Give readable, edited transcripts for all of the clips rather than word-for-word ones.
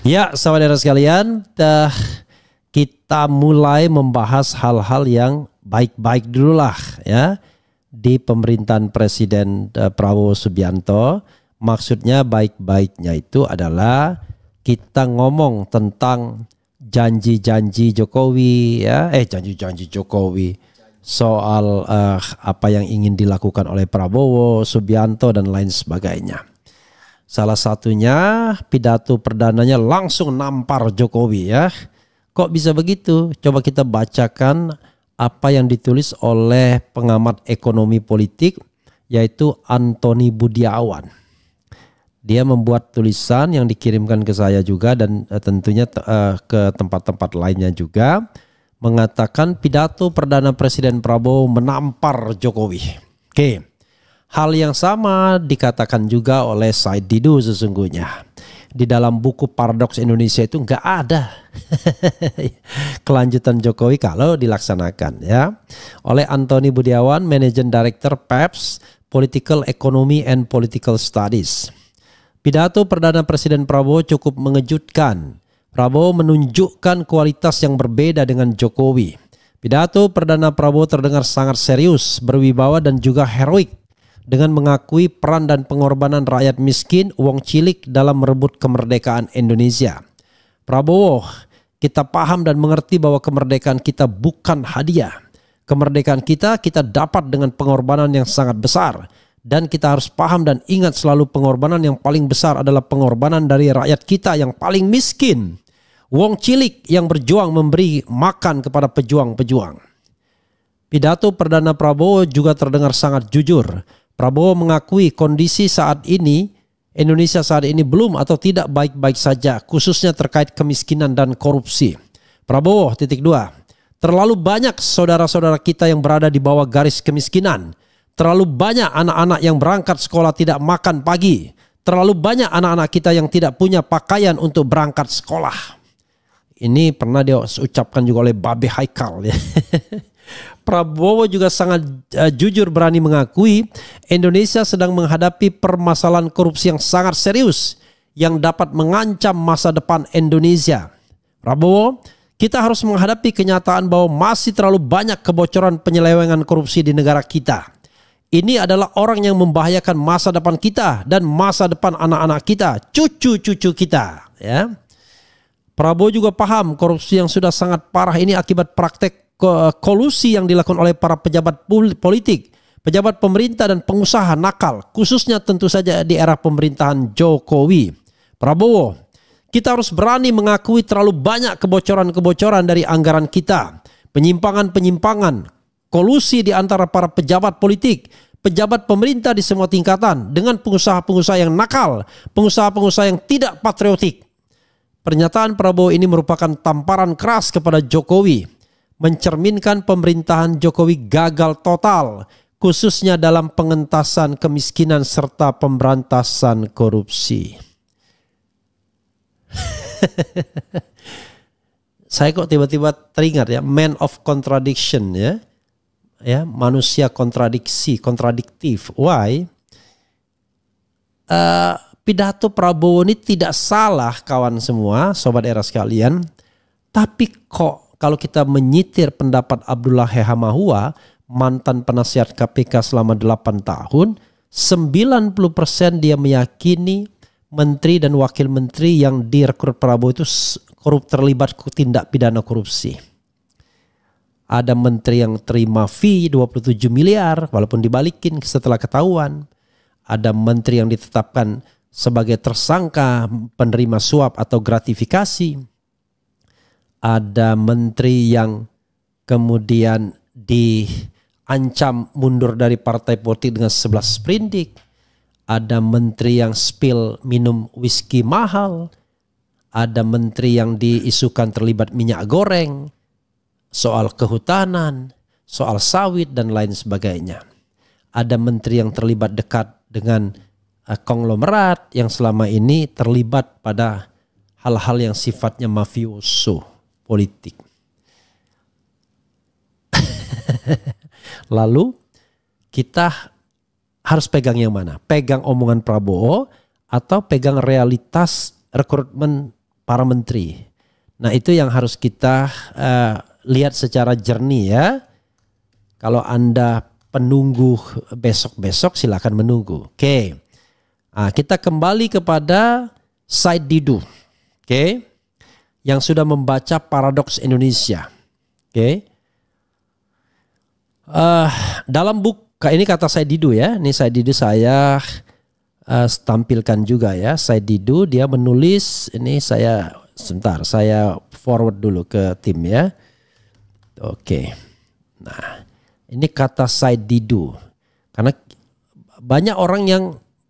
Ya, saudara sekalian, kita mulai membahas hal-hal yang baik-baik dulu lah ya di pemerintahan Presiden Prabowo Subianto. Maksudnya baik-baiknya itu adalah kita ngomong tentang janji-janji Jokowi ya, janji-janji Jokowi soal apa yang ingin dilakukan oleh Prabowo Subianto dan lain sebagainya. Salah satunya pidato perdananya langsung nampar Jokowi ya. Kok bisa begitu? Coba kita bacakan apa yang ditulis oleh pengamat ekonomi politik yaitu Antoni Budiawan. Dia membuat tulisan yang dikirimkan ke saya juga dan tentunya ke tempat-tempat lainnya juga. Mengatakan pidato perdana Presiden Prabowo menampar Jokowi. Oke. Hal yang sama dikatakan juga oleh Said Didu sesungguhnya. Di dalam buku Paradoks Indonesia itu nggak ada kelanjutan Jokowi kalau dilaksanakan ya. Oleh Antoni Budiawan, Managing Director PEPS, Political Economy and Political Studies. Pidato perdana Presiden Prabowo cukup mengejutkan. Prabowo menunjukkan kualitas yang berbeda dengan Jokowi. Pidato perdana Prabowo terdengar sangat serius, berwibawa dan juga heroik. Dengan mengakui peran dan pengorbanan rakyat miskin, wong cilik dalam merebut kemerdekaan Indonesia. Prabowo, kita paham dan mengerti bahwa kemerdekaan kita bukan hadiah. Kemerdekaan kita dapat dengan pengorbanan yang sangat besar. Dan kita harus paham dan ingat selalu pengorbanan yang paling besar adalah pengorbanan dari rakyat kita yang paling miskin. Wong cilik yang berjuang memberi makan kepada pejuang-pejuang. Pidato perdana Prabowo juga terdengar sangat jujur. Prabowo mengakui kondisi saat ini, Indonesia saat ini belum atau tidak baik-baik saja, khususnya terkait kemiskinan dan korupsi. Prabowo, terlalu banyak saudara-saudara kita yang berada di bawah garis kemiskinan. Terlalu banyak anak-anak yang berangkat sekolah tidak makan pagi. Terlalu banyak anak-anak kita yang tidak punya pakaian untuk berangkat sekolah. Ini pernah dia ucapkan juga oleh Babe Haikal ya. Prabowo juga sangat jujur berani mengakui Indonesia sedang menghadapi permasalahan korupsi yang sangat serius yang dapat mengancam masa depan Indonesia. Prabowo, kita harus menghadapi kenyataan bahwa masih terlalu banyak kebocoran penyelewengan korupsi di negara kita. Ini adalah orang yang membahayakan masa depan kita dan masa depan anak-anak kita, cucu-cucu kita. Ya. Prabowo juga paham korupsi yang sudah sangat parah ini akibat praktek kolusi yang dilakukan oleh para pejabat politik, pejabat pemerintah dan pengusaha nakal, khususnya tentu saja di era pemerintahan Jokowi. Prabowo, kita harus berani mengakui terlalu banyak kebocoran-kebocoran dari anggaran kita, penyimpangan-penyimpangan, kolusi di antara para pejabat politik, pejabat pemerintah di semua tingkatan dengan pengusaha-pengusaha yang nakal, pengusaha-pengusaha yang tidak patriotik. Pernyataan Prabowo ini merupakan tamparan keras kepada Jokowi, mencerminkan pemerintahan Jokowi gagal total, khususnya dalam pengentasan kemiskinan serta pemberantasan korupsi. Saya kok tiba-tiba teringat ya, man of contradiction ya. Ya, manusia kontradiktif. Why? Pidato Prabowo ini tidak salah kawan semua, sobat era sekalian. Tapi kok kalau kita menyitir pendapat Abdullah Hehamahua, mantan penasihat KPK selama 8 tahun, 90% dia meyakini menteri dan wakil menteri yang direkrut Prabowo itu terlibat tindak pidana korupsi. Ada menteri yang terima fee 27 miliar walaupun dibalikin setelah ketahuan. Ada menteri yang ditetapkan sebagai tersangka penerima suap atau gratifikasi. Ada menteri yang kemudian diancam mundur dari partai politik dengan 11 sprindik. Ada menteri yang spill minum whisky mahal. Ada menteri yang diisukan terlibat minyak goreng, soal kehutanan, soal sawit dan lain sebagainya. Ada menteri yang terlibat dekat dengan konglomerat yang selama ini terlibat pada hal-hal yang sifatnya mafioso politik. Lalu kita harus pegang yang mana? Pegang omongan Prabowo atau pegang realitas rekrutmen para menteri. Nah itu yang harus kita lihat secara jernih ya. Kalau Anda penunggu besok-besok silakan menunggu. Oke. Nah, kita kembali kepada Said Didu. Oke. Yang sudah membaca Paradoks Indonesia. Oke. Dalam buku ini kata Said Didu ya. Ini Said Didu saya tampilkan juga ya. Said Didu dia menulis ini saya forward dulu ke tim ya. Oke. Nah, ini kata Said Didu. Karena banyak orang yang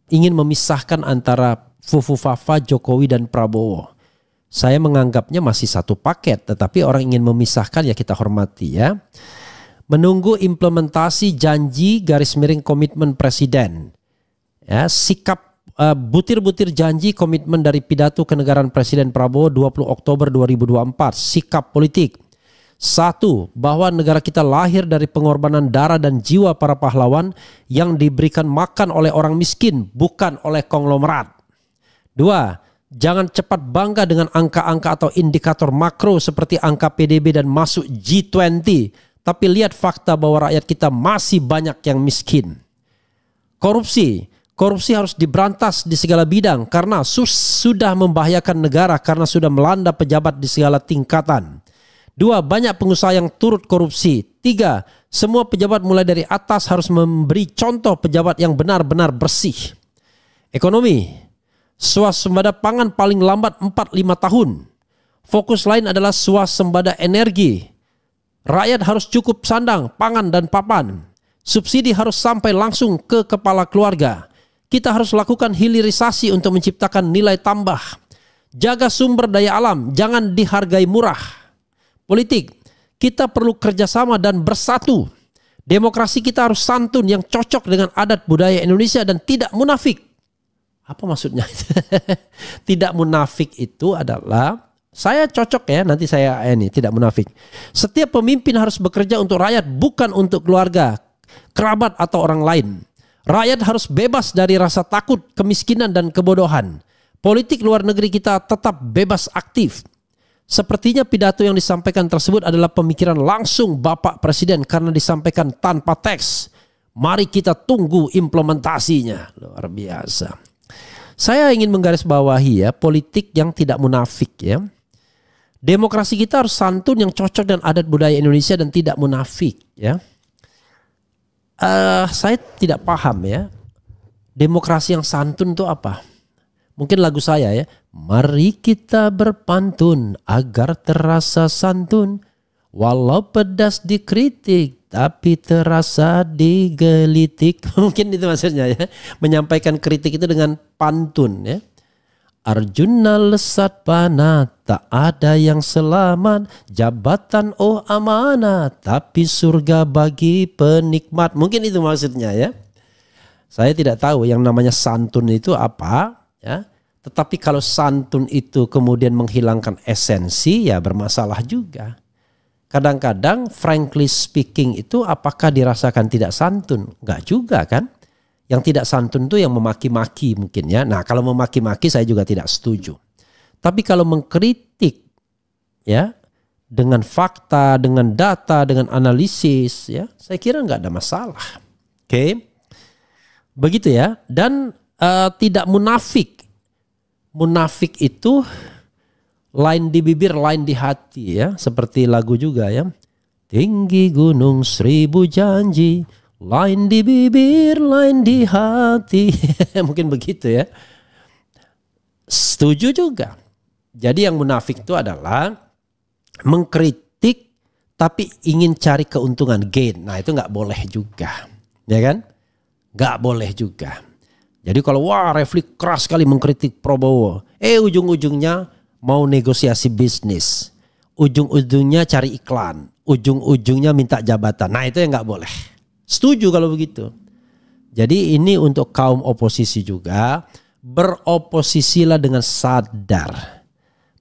ingin memisahkan antara Fufu-Fafa, Jokowi dan Prabowo. Saya menganggapnya masih satu paket, tetapi orang ingin memisahkan ya kita hormati ya. Menunggu implementasi janji _ komitmen Presiden. Ya, sikap butir-butir janji komitmen dari pidato kenegaraan Presiden Prabowo 20 Oktober 2024. Sikap politik. 1. Bahwa negara kita lahir dari pengorbanan darah dan jiwa para pahlawan yang diberikan makan oleh orang miskin, bukan oleh konglomerat. 2. Jangan cepat bangga dengan angka-angka atau indikator makro seperti angka PDB dan masuk G20. Tapi lihat fakta bahwa rakyat kita masih banyak yang miskin. Korupsi harus diberantas di segala bidang karena sudah membahayakan negara karena sudah melanda pejabat di segala tingkatan. 2. Banyak pengusaha yang turut korupsi. 3. Semua pejabat mulai dari atas harus memberi contoh pejabat yang benar-benar bersih. Ekonomi. Swasembada pangan paling lambat 4-5 tahun. Fokus lain adalah swasembada energi. Rakyat harus cukup sandang, pangan dan papan. Subsidi harus sampai langsung ke kepala keluarga. Kita harus lakukan hilirisasi untuk menciptakan nilai tambah. Jaga sumber daya alam, jangan dihargai murah. Politik, kita perlu kerjasama dan bersatu. Demokrasi kita harus santun yang cocok dengan adat budaya Indonesia dan tidak munafik. Apa maksudnya? Tidak munafik itu adalah, saya cocok ya, nanti saya ini tidak munafik. Setiap pemimpin harus bekerja untuk rakyat, bukan untuk keluarga, kerabat atau orang lain. Rakyat harus bebas dari rasa takut, kemiskinan dan kebodohan. Politik luar negeri kita tetap bebas aktif. Sepertinya pidato yang disampaikan tersebut adalah pemikiran langsung Bapak Presiden karena disampaikan tanpa teks. Mari kita tunggu implementasinya. Luar biasa. Saya ingin menggarisbawahi ya, politik yang tidak munafik ya. Demokrasi kita harus santun yang cocok dengan adat budaya Indonesia dan tidak munafik ya. Saya tidak paham ya. Demokrasi yang santun itu apa? Mungkin lagu saya ya. Mari kita berpantun agar terasa santun. Walau pedas dikritik tapi terasa digelitik. Mungkin itu maksudnya ya. Menyampaikan kritik itu dengan pantun ya. Arjuna lesat panah, tak ada yang selamat. Jabatan oh amanah, tapi surga bagi penikmat. Mungkin itu maksudnya ya. Saya tidak tahu yang namanya santun itu apa ya. Tetapi kalau santun itu kemudian menghilangkan esensi ya bermasalah juga. Kadang-kadang frankly speaking itu apakah dirasakan tidak santun? Enggak juga kan. Yang tidak santun itu yang memaki-maki mungkin ya. Nah kalau memaki-maki saya juga tidak setuju. Tapi kalau mengkritik ya dengan fakta, dengan data, dengan analisis ya, saya kira nggak ada masalah. Oke. Begitu ya. Dan tidak munafik. Munafik itu lain di bibir, lain di hati ya. Seperti lagu juga ya. Tinggi gunung 1000 janji, lain di bibir, lain di hati. Mungkin begitu ya. Setuju juga. Jadi yang munafik itu adalah mengkritik tapi ingin cari keuntungan, gain. Nah itu nggak boleh juga. Ya kan? Nggak boleh juga. Jadi kalau wah Refli keras sekali mengkritik Prabowo. Ujung-ujungnya mau negosiasi bisnis. Ujung-ujungnya cari iklan. Ujung-ujungnya minta jabatan. Nah itu yang nggak boleh. Setuju kalau begitu. Jadi ini untuk kaum oposisi juga. Beroposisilah dengan sadar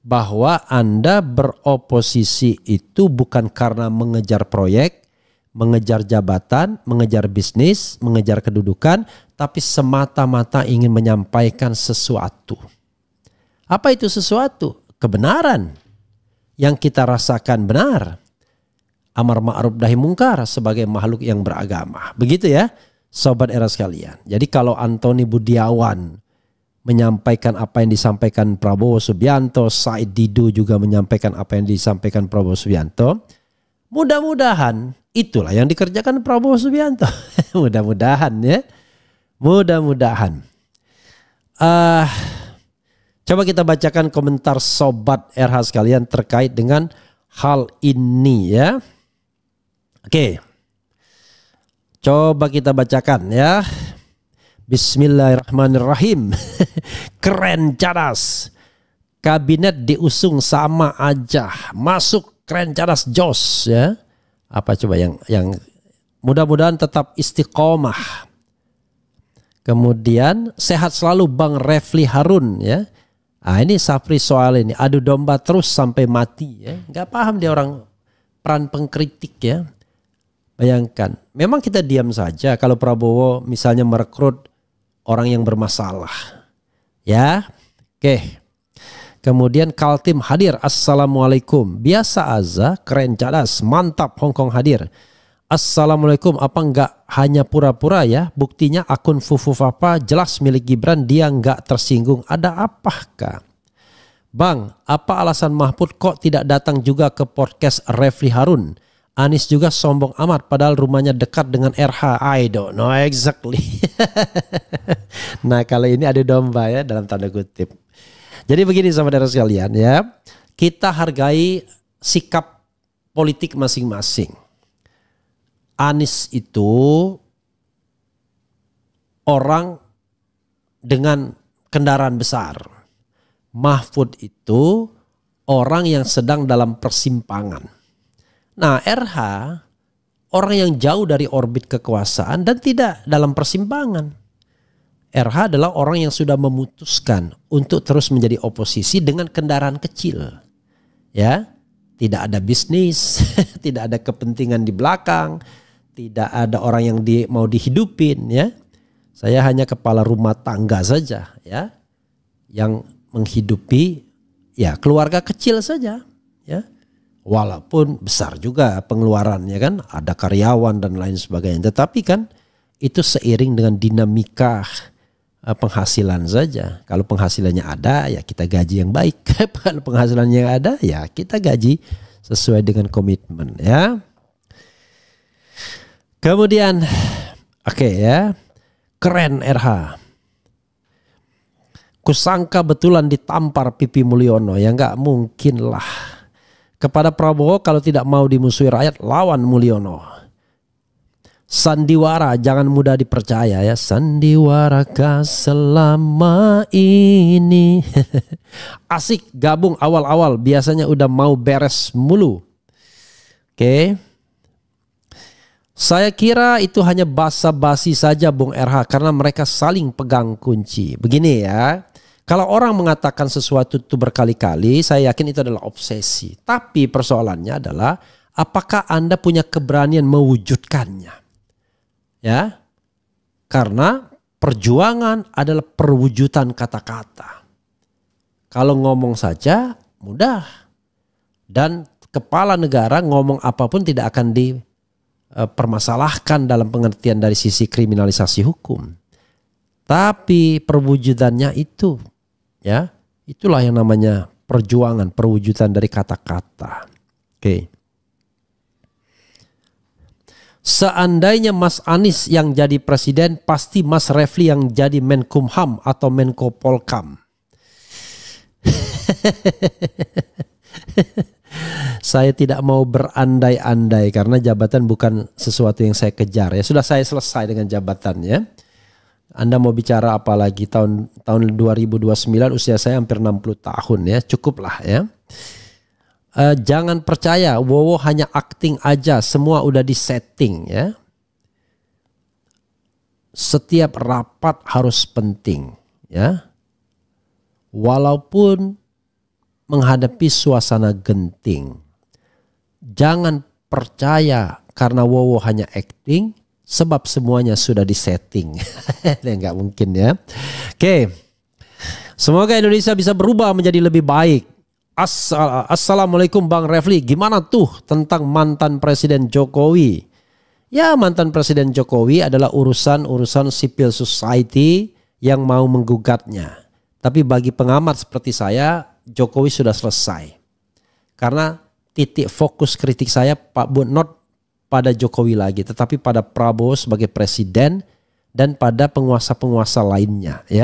bahwa Anda beroposisi itu bukan karena mengejar proyek, mengejar jabatan, mengejar bisnis, mengejar kedudukan, tapi semata-mata ingin menyampaikan sesuatu. Apa itu sesuatu? kebenaran yang kita rasakan benar. Amar ma'ruf nahi mungkar sebagai makhluk yang beragama. Begitu ya, sobat era sekalian. Jadi kalau Antoni Budiawan menyampaikan apa yang disampaikan Prabowo Subianto, Said Didu juga menyampaikan apa yang disampaikan Prabowo Subianto, mudah-mudahan itulah yang dikerjakan Prabowo Subianto. Mudah-mudahan ya. Mudah-mudahan. Coba kita bacakan komentar sobat RH sekalian terkait dengan hal ini ya. Oke. Coba kita bacakan ya. Bismillahirrahmanirrahim. Keren cadas. Kabinet diusung sama aja. Masuk keren cadas jos ya. Apa coba yang mudah-mudahan tetap istiqomah. Kemudian sehat selalu Bang Refli Harun ya. Ah ini Sapri soal ini adu domba terus sampai mati ya. Gak paham dia orang peran pengkritik ya. Bayangkan, memang kita diam saja kalau Prabowo misalnya merekrut orang yang bermasalah. Ya, oke. Kemudian Kaltim hadir. Assalamualaikum. Biasa aja, keren cadas, mantap Hongkong hadir. Assalamualaikum. Apa enggak hanya pura-pura ya? Buktinya akun Fufu Papa jelas milik Gibran, dia enggak tersinggung. Ada apakah? Bang, apa alasan Mahfud kok tidak datang juga ke podcast Refli Harun? Anies juga sombong amat padahal rumahnya dekat dengan RH. I don't know exactly. Nah kalau ini ada domba ya dalam tanda kutip. Jadi begini saudara sekalian ya. Kita hargai sikap politik masing-masing. Anies itu orang dengan kendaraan besar. Mahfud itu orang yang sedang dalam persimpangan. Nah RH orang yang jauh dari orbit kekuasaan dan tidak dalam persimpangan. RH adalah orang yang sudah memutuskan untuk terus menjadi oposisi dengan kendaraan kecil. Ya, tidak ada bisnis, tidak ada kepentingan di belakang, tidak ada orang yang mau dihidupin ya. Saya hanya kepala rumah tangga saja ya. Yang menghidupi ya keluarga kecil saja ya. Walaupun besar juga pengeluarannya kan, ada karyawan dan lain sebagainya. Tetapi kan itu seiring dengan dinamika penghasilan saja. Kalau penghasilannya ada ya kita gaji yang baik. Kalau penghasilannya ada ya kita gaji sesuai dengan komitmen ya. Kemudian oke ya, keren RH. Kusangka betulan ditampar Pipi Mulyono ya, nggak mungkin lah. Kepada Prabowo kalau tidak mau dimusuhi rakyat lawan Mulyono. Sandiwara jangan mudah dipercaya ya. Sandiwara kah selama ini. Asik gabung awal-awal biasanya udah mau beres mulu. Oke. Saya kira itu hanya basa-basi saja Bung RH karena mereka saling pegang kunci. Begini ya. Kalau orang mengatakan sesuatu itu berkali-kali, saya yakin itu adalah obsesi. Tapi persoalannya adalah apakah Anda punya keberanian mewujudkannya? Ya. Karena perjuangan adalah perwujudan kata-kata. Kalau ngomong saja mudah. Dan kepala negara ngomong apapun tidak akan dipermasalahkan dalam pengertian dari sisi kriminalisasi hukum. Tapi perwujudannya itu ya, itulah yang namanya perjuangan, perwujudan dari kata-kata. Oke. Seandainya Mas Anies yang jadi presiden, pasti Mas Refli yang jadi Menkumham atau Menko Polkam. Saya tidak mau berandai-andai karena jabatan bukan sesuatu yang saya kejar ya. Sudah saya selesai dengan jabatannya. Anda mau bicara apa lagi tahun 2029 usia saya hampir 60 tahun ya, cukuplah ya. Jangan percaya Wowo hanya acting aja, semua udah disetting ya. Setiap rapat harus penting ya. Walaupun menghadapi suasana genting. Jangan percaya karena Wowo hanya acting. Sebab semuanya sudah disetting. Nggak mungkin ya. Oke. Semoga Indonesia bisa berubah menjadi lebih baik. Assalamualaikum Bang Refli, gimana tuh tentang mantan Presiden Jokowi? Ya, mantan Presiden Jokowi adalah urusan civil society yang mau menggugatnya. Tapi bagi pengamat seperti saya, Jokowi sudah selesai. Karena titik fokus kritik saya not pada Jokowi lagi, tetapi pada Prabowo sebagai presiden dan pada penguasa-penguasa lainnya. Ya.